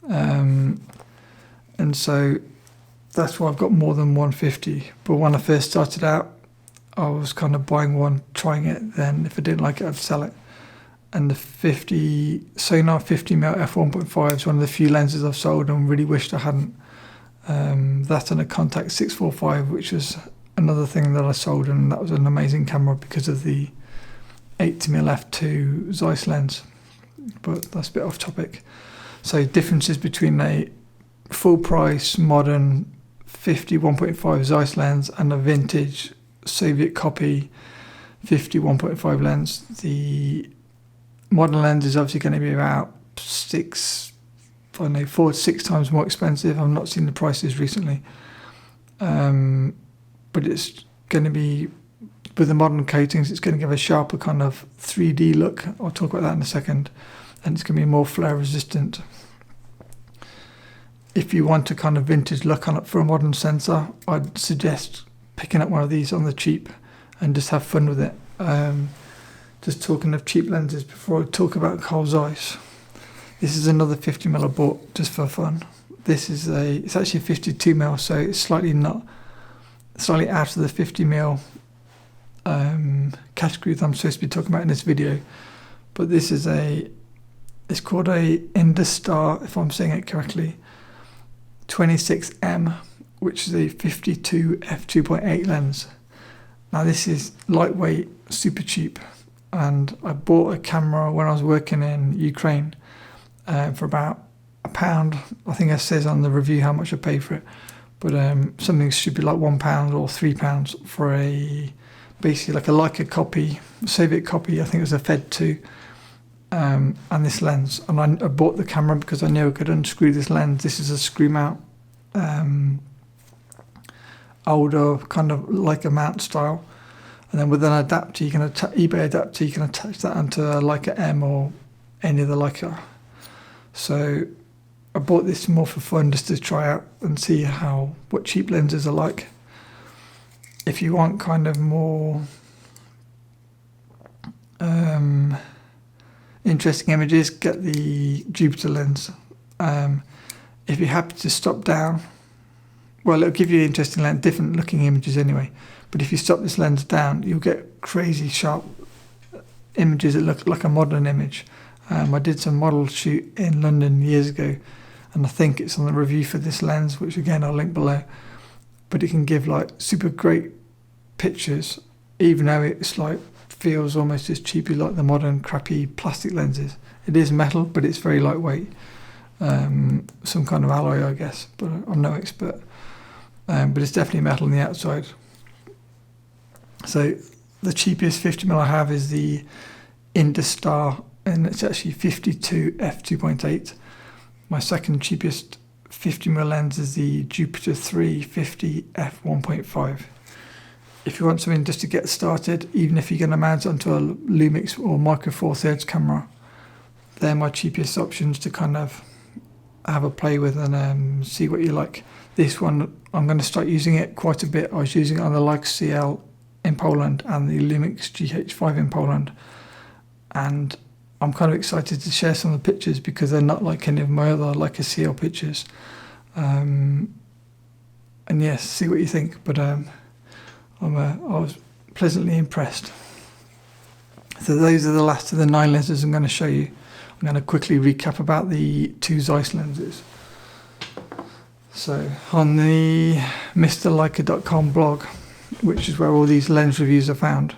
and so that's why I've got more than 150. But when I first started out, I was kind of buying one, trying it, then if I didn't like it, I'd sell it. And the Sonar 50mm f1.5 is one of the few lenses I've sold and really wished I hadn't. That and a Contax 645, which was another thing that I sold, and that was an amazing camera because of the 80mm f2 Zeiss lens. But that's a bit off topic. So differences between a full price modern 51.5 Zeiss lens and a vintage Soviet copy 51.5 lens. The modern lens is obviously going to be about 4 to 6 times more expensive. I've not seen the prices recently, but it's going to be, with the modern coatings, it's going to give a sharper kind of 3D look. I'll talk about that in a second, and it's going to be more flare resistant. If you want a kind of vintage look on it for a modern sensor, I'd suggest picking up one of these on the cheap and just have fun with it. Just talking of cheap lenses before I talk about Carl Zeiss. This is another 50mm I bought just for fun. It's actually a 52mm, so it's slightly out of the 50mm category that I'm supposed to be talking about in this video, but this is it's called a Industar, if I'm saying it correctly, 26M, which is a 52 f2.8 lens. Now this is lightweight, super cheap, and I bought a camera when I was working in Ukraine for about £1. I think it says on the review how much I paid for it, but something stupid like £1 or £3 for basically like a Leica copy, Soviet copy. I think it was a Fed 2, and this lens. And I bought the camera because I knew I could unscrew this lens. This is a screw mount, older kind of Leica mount style, and then with an adapter, you can eBay adapter, you can attach that onto a Leica M or any other Leica. So I bought this more for fun, just to try out and see what cheap lenses are like. If you want kind of more interesting images, get the Jupiter lens. If you're happy to stop down, well, it'll give you interesting lens, different looking images anyway. But if you stop this lens down, you'll get crazy sharp images that look like a modern image. I did some model shoot in London years ago, and I think it's on the review for this lens, which again I'll link below. But it can give like super great pictures, even though it's like feels almost as cheapy like the modern crappy plastic lenses. It is metal, but it's very lightweight. Some kind of alloy, I guess, but I'm no expert. But it's definitely metal on the outside. So the cheapest 50mm I have is the Industar, and it's actually 52 f2.8. My second cheapest 50mm lens is the Jupiter 3 50 f1.5. If you want something just to get started, even if you're going to mount it onto a Lumix or Micro Four Thirds camera, they're my cheapest options to kind of have a play with and see what you like. This one, I'm going to start using it quite a bit. I was using it on the Leica CL in Poland and the Lumix GH5 in Poland, and I'm kind of excited to share some of the pictures because they're not like any of my other Leica CL pictures. And yes, see what you think. But I was pleasantly impressed. So those are the last of the 9 lenses I'm going to show you. I'm going to quickly recap about the 2 Zeiss lenses. So on the mrleica.com blog, which is where all these lens reviews are found,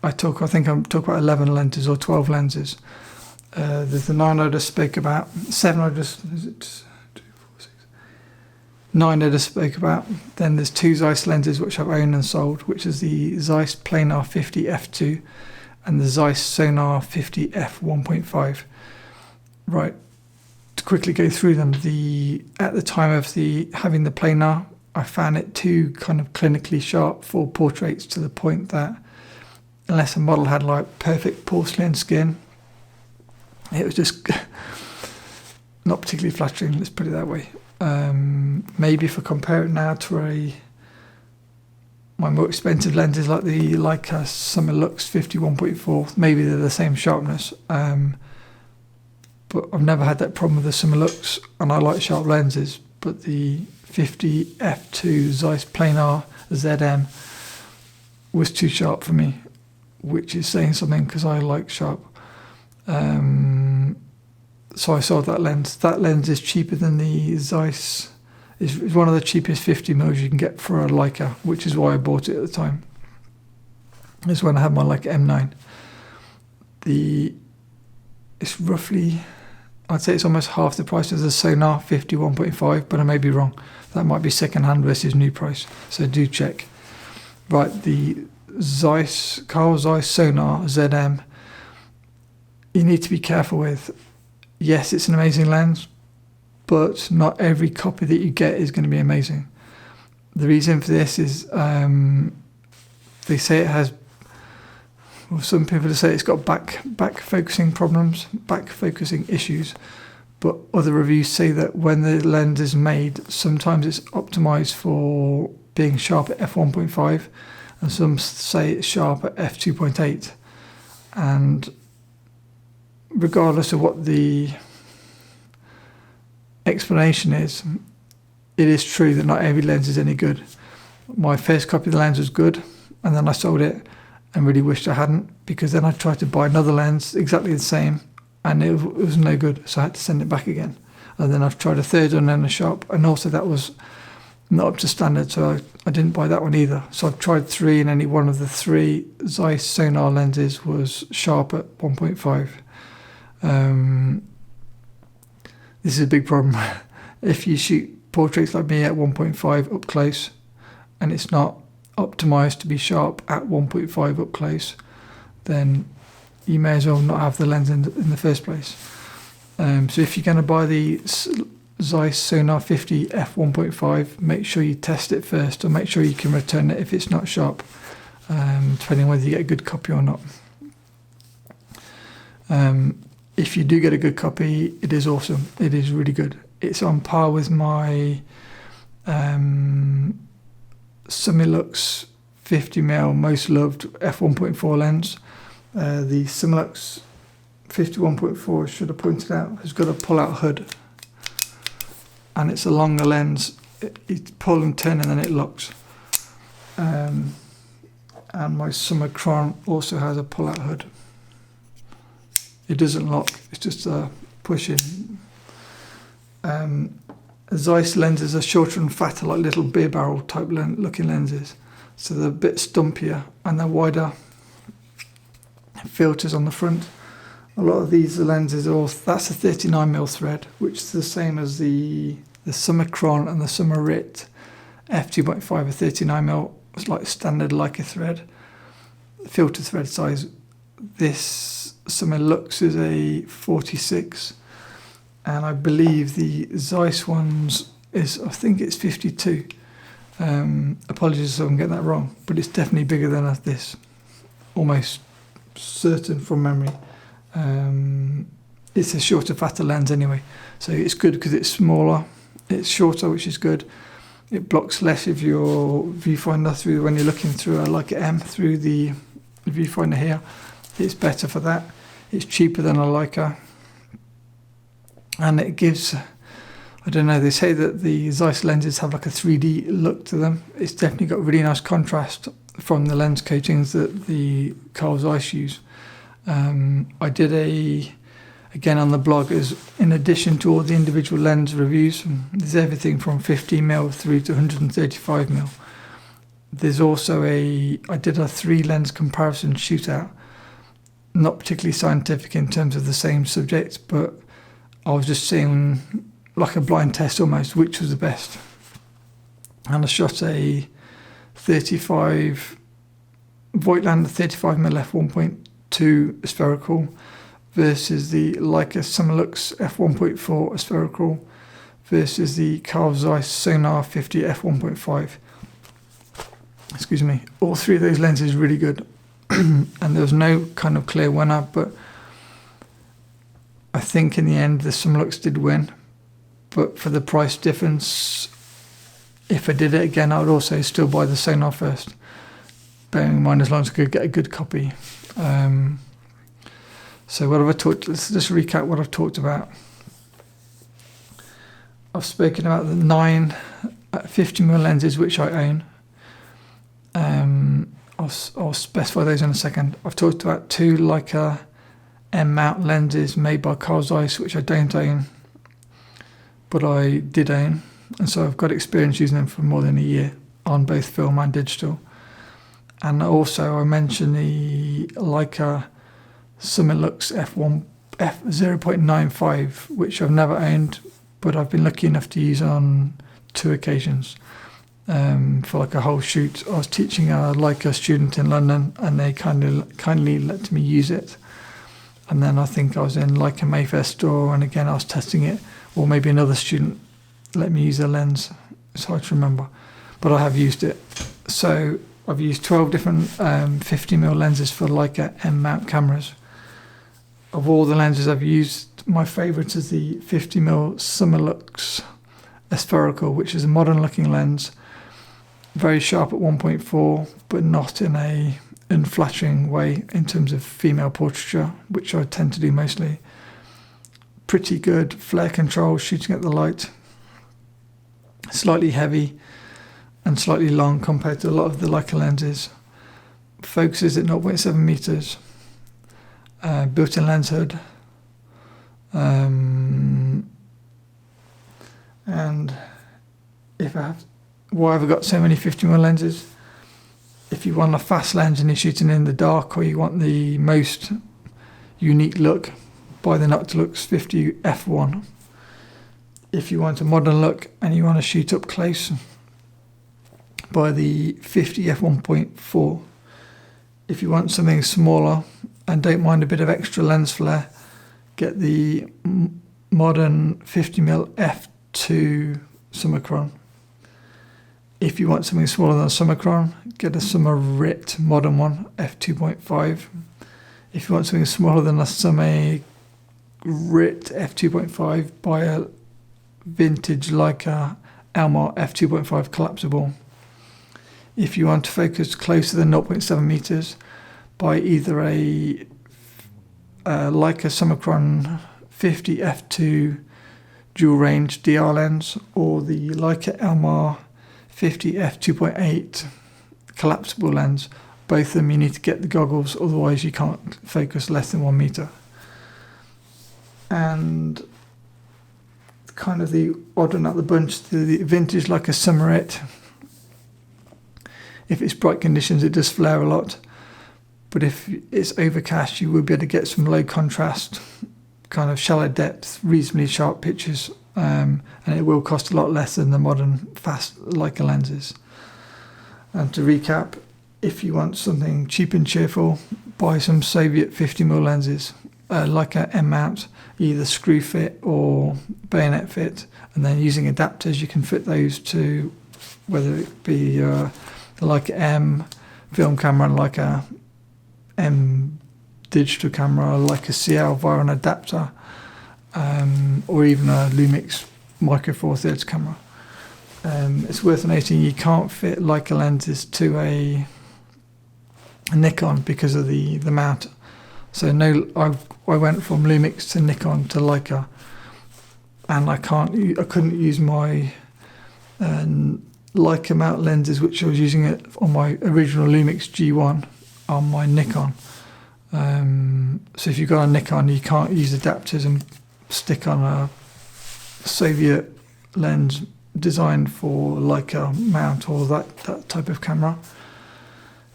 I think I'm talking about 11 lenses or 12 lenses. There's the 9 I just spoke about, 7 I just, 9 I just spoke about. Then there's 2 Zeiss lenses which I've owned and sold, which is the Zeiss Planar 50 f2 and the Zeiss Sonar 50 f1.5. Right, to quickly go through them, at the time of having the Planar, I found it too kind of clinically sharp for portraits, to the point that unless a model had like perfect porcelain skin, it was just not particularly flattering, let's put it that way. Maybe if I compare it now to my more expensive lenses like the Leica Summilux 51.4, maybe they're the same sharpness. But I've never had that problem with the Summilux, and I like sharp lenses. But the 50 f2 Zeiss Planar ZM was too sharp for me, which is saying something because I like sharp. So I sold that lens. That lens is cheaper than the Zeiss. It's one of the cheapest 50mm you can get for a Leica, which is why I bought it at the time. It's when I had my Leica M9. It's roughly, I'd say it's almost half the price of the Sonar 51.5, but I may be wrong. That might be second hand versus new price, so do check. Right, the Carl Zeiss Sonar ZM, you need to be careful with. Yes, it's an amazing lens, but not every copy that you get is going to be amazing. The reason for this is they say it has, well, some people say it's got back focusing problems, back focusing issues, but other reviews say that when the lens is made, sometimes it's optimized for being sharp at f1.5, and some say it's sharp at f2.8, and regardless of what the explanation is, it is true that not every lens is any good. My first copy of the lens was good. and then I sold it and really wished I hadn't, because then I tried to buy another lens exactly the same and it was no good, so I had to send it back again. And then I've tried a third one in a shop, and also that was not up to standard, so I didn't buy that one either. So I've tried 3, and only one of the 3 Zeiss sonar lenses was sharp at 1.5. This is a big problem. If you shoot portraits like me at 1.5 up close, and it's not optimized to be sharp at 1.5 up close, then you may as well not have the lens in the first place. So if you're going to buy the Zeiss Sonar 50 f1.5, make sure you test it first, or make sure you can return it if it's not sharp, depending on whether you get a good copy or not. If you do get a good copy, it is awesome. It is really good. It's on par with my Summilux 50mm most loved f1.4 lens. The Summilux 51.4, should have pointed out, has got a pull-out hood, and it's a longer lens. You pull and turn and then it locks. And my Summicron also has a pull-out hood. It doesn't lock, it's just a push-in. Zeiss lenses are shorter and fatter, like little beer barrel type looking lenses, so they're a bit stumpier and they're wider filters on the front. A lot of these lenses that's a 39mm thread, which is the same as the Summicron and the Summarit f2.5, a 39mm. It's like standard Leica thread, filter thread size. This Summilux is a 46, and I believe the Zeiss ones I think it's 52. Apologies if I'm getting that wrong, but it's definitely bigger than this, almost certain from memory. It's a shorter, fatter lens anyway, so it's good because it's smaller, it's shorter, which is good. It blocks less of your viewfinder through when you're looking through a Leica M through the viewfinder here. It's better for that. It's cheaper than a Leica, and it gives, I don't know, they say that the Zeiss lenses have like a 3D look to them. It's definitely got really nice contrast from the lens coatings that the Carl Zeiss use. I did again on the blog, is in addition to all the individual lens reviews, there's everything from 50mm through to 135mm. There's also I did a 3 lens comparison shootout, not particularly scientific in terms of the same subject, but I was just seeing like a blind test almost, which was the best. And I shot a 35 Voigtlander 35mm f1.2 spherical versus the Leica Summilux f1.4 spherical versus the Carl Zeiss Sonar 50 f1.5. Excuse me. All 3 of those lenses really good, and there was no kind of clear winner, but I think in the end the Summilux did win. But for the price difference, if I did it again, I would also still buy the Sonar first, bearing in mind as long as I could get a good copy. So what have I talked? Let's just recap what I've talked about. I've spoken about the 9 50mm lenses which I own. I'll specify those in a second. I've talked about 2 Leica M mount lenses made by Carl Zeiss, which I don't own, but I did own, and so I've got experience using them for more than a year on both film and digital. And also I mentioned the Leica Summilux f0.95, which I've never owned, but I've been lucky enough to use on 2 occasions. For like a whole shoot, I was teaching a Leica student in London, and they kindly let me use it. And then I think I was in Leica Mayfair store, and again I was testing it, or maybe another student let me use a lens. It's hard to remember, but I have used it. So I've used 12 different 50mm lenses for Leica M mount cameras. Of all the lenses I've used, my favourite is the 50mm Summilux spherical, which is a modern looking lens, very sharp at 1.4, but not in a unflattering way in terms of female portraiture, which I tend to do mostly. Pretty good flare control, shooting at the light. Slightly heavy and slightly long compared to a lot of the Leica lenses. focuses at 0.7 meters, built-in lens hood, and why have I got so many 50mm lenses? If you want a fast lens and you're shooting in the dark, or you want the most unique look, buy the Noctilux 50 f1. If you want a modern look and you want to shoot up close, buy the 50 f1.4. If you want something smaller and don't mind a bit of extra lens flare, get the modern 50mm f2 Summicron. If you want something smaller than a Summicron, get a Summarit modern one, f2.5. If you want something smaller than a Summarit f2.5, buy a vintage Leica Elmar f2.5 collapsible. If you want to focus closer than 0.7 meters, buy either a Leica Summicron 50 f2 dual range DR lens, or the Leica Elmar 50 f2.8 collapsible lens. Both of them you need to get the goggles, otherwise you can't focus less than 1 meter. And kind of the odd one out of the bunch, the vintage Leica Summarit. If it's bright conditions, it does flare a lot, but if it's overcast, you will be able to get some low contrast, kind of shallow depth, reasonably sharp pictures, and it will cost a lot less than the modern fast Leica lenses. And to recap, if you want something cheap and cheerful, buy some Soviet 50mm lenses, Leica M mount, either screw fit or bayonet fit, and then using adapters you can fit those to whether it be the Leica M film camera, Leica M digital camera, Leica CL via an adapter, or even a Lumix Micro Four Thirds camera. It's worth noting you can't fit Leica lenses to a Nikon because of the mount. So I went from Lumix to Nikon to Leica, and I couldn't use my Leica mount lenses, which I was using it on my original Lumix G1 on my Nikon. So if you've got a Nikon, you can't use adapters and stick on a Soviet lens designed for Leica mount or that type of camera.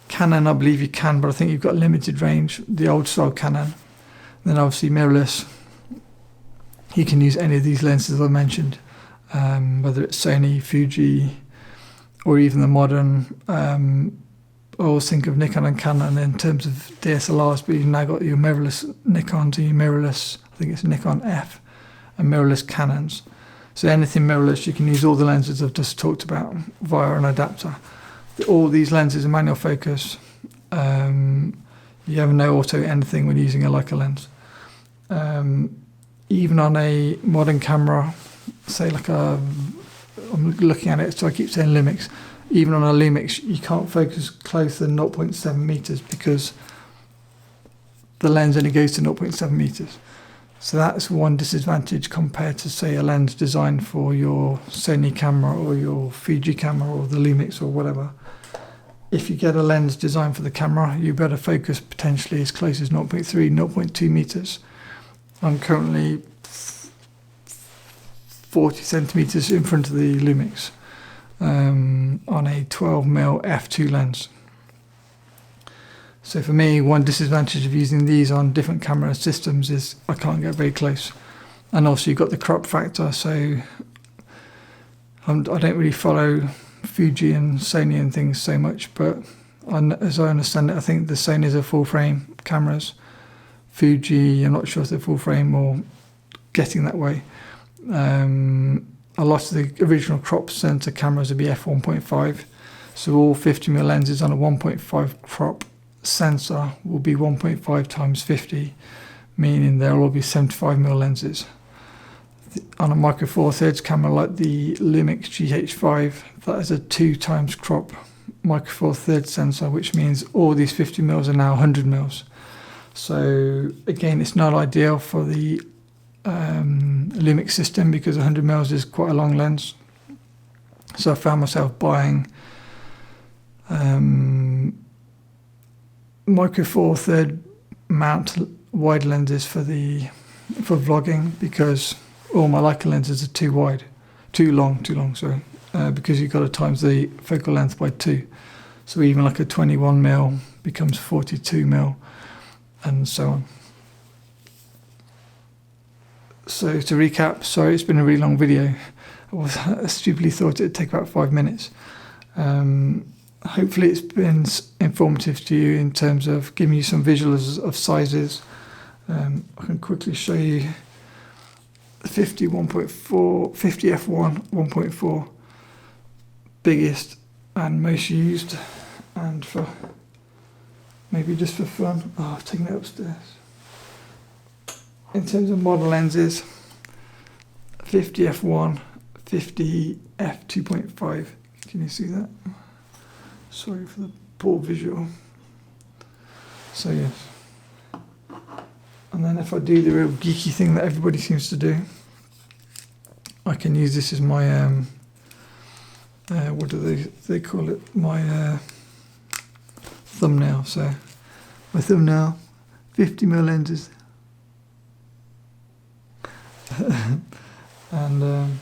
Canon, I believe you can, but I think you've got limited range, the old style Canon. Then obviously mirrorless, you can use any of these lenses I mentioned, whether it's Sony, Fuji, or even the modern. I always think of Nikon and Canon in terms of DSLRs, but you've now got your mirrorless Nikons and your mirrorless, I think it's Nikon F, and mirrorless Canons. So anything mirrorless, you can use all the lenses I've just talked about via an adapter. All these lenses are manual focus. You have no auto anything when using a Leica lens. Even on a modern camera, say like I'm looking at it, so I keep saying Lumix. Even on a Lumix, you can't focus closer than 0.7 meters because the lens only goes to 0.7 meters. So that's one disadvantage compared to, say, a lens designed for your Sony camera or your Fuji camera or the Lumix or whatever. If you get a lens designed for the camera, you better focus potentially as close as 0.3, 0.2 meters. I'm currently 40 centimeters in front of the Lumix on a 12mm f2 lens. So for me, one disadvantage of using these on different camera systems is I can't get very close. And also you've got the crop factor, so I don't really follow Fuji and Sony and things so much, but as I understand it, I think the Sonys are full frame cameras. Fuji, I'm not sure if they're full frame or getting that way. A lot of the original crop sensor cameras would be f1.5, so all 50mm lenses on a 1.5 crop sensor will be 1.5 times 50, meaning there will all be 75mm lenses. On a Micro Four Thirds camera like the Lumix GH5, that is a 2 times crop Micro Four Thirds sensor, which means all these 50mm are now 100mm. So again, it's not ideal for the Lumix system because 100mm is quite a long lens. So I found myself buying micro four third mount wide lenses for vlogging, because all my Leica lenses are too long, sorry, because you've got to times the focal length by 2. So even like a 21mm becomes 42mm, and so on. So to recap, sorry it's been a really long video. I stupidly thought it'd take about 5 minutes. Hopefully it's been informative to you in terms of giving you some visuals of sizes. I can quickly show you the 50 1.4, 50 f1 1.4, biggest and most used, and for maybe just for fun. Oh, I've taken it upstairs. In terms of model lenses, 50 f1, 50 f2.5. Can you see that? Sorry for the poor visual. So yes. And then if I do the real geeky thing that everybody seems to do, I can use this as my what do they call it? My thumbnail. So my thumbnail, 50mm lenses, and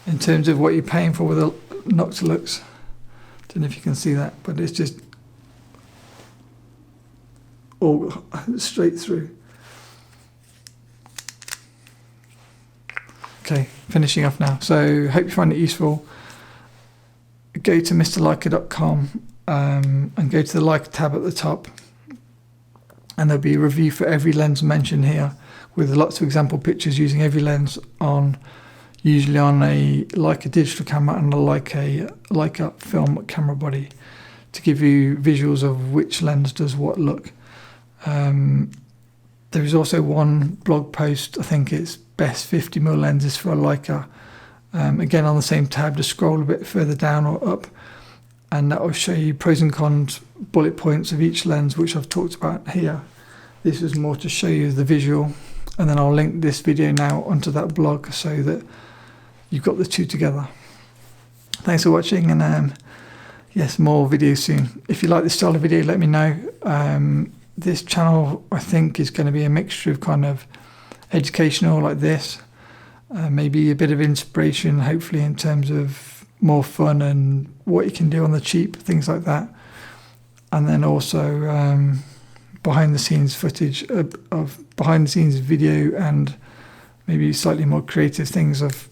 in terms of what you're paying for with a Noctilux, don't know if you can see that, but it's just all straight through. Okay, finishing off now. So hope you find it useful. Go to mrleica.com and go to the Leica tab at the top, and there'll be a review for every lens mentioned here, with lots of example pictures using every lens on, usually on a Leica digital camera and a Leica film camera body, to give you visuals of which lens does what look. There is also one blog post, I think it's best 50mm lenses for a Leica. Again, on the same tab, just scroll a bit further down or up, and that will show you pros and cons, bullet points of each lens, which I've talked about here. This is more to show you the visual, and then I'll link this video now onto that blog so that you've got the two together. Thanks for watching, and yes, more videos soon. If you like this style of video, let me know. This channel, I think, is going to be a mixture of kind of educational like this, maybe a bit of inspiration, hopefully, in terms of more fun and what you can do on the cheap, things like that. And then also behind the scenes footage of behind the scenes video, and maybe slightly more creative things of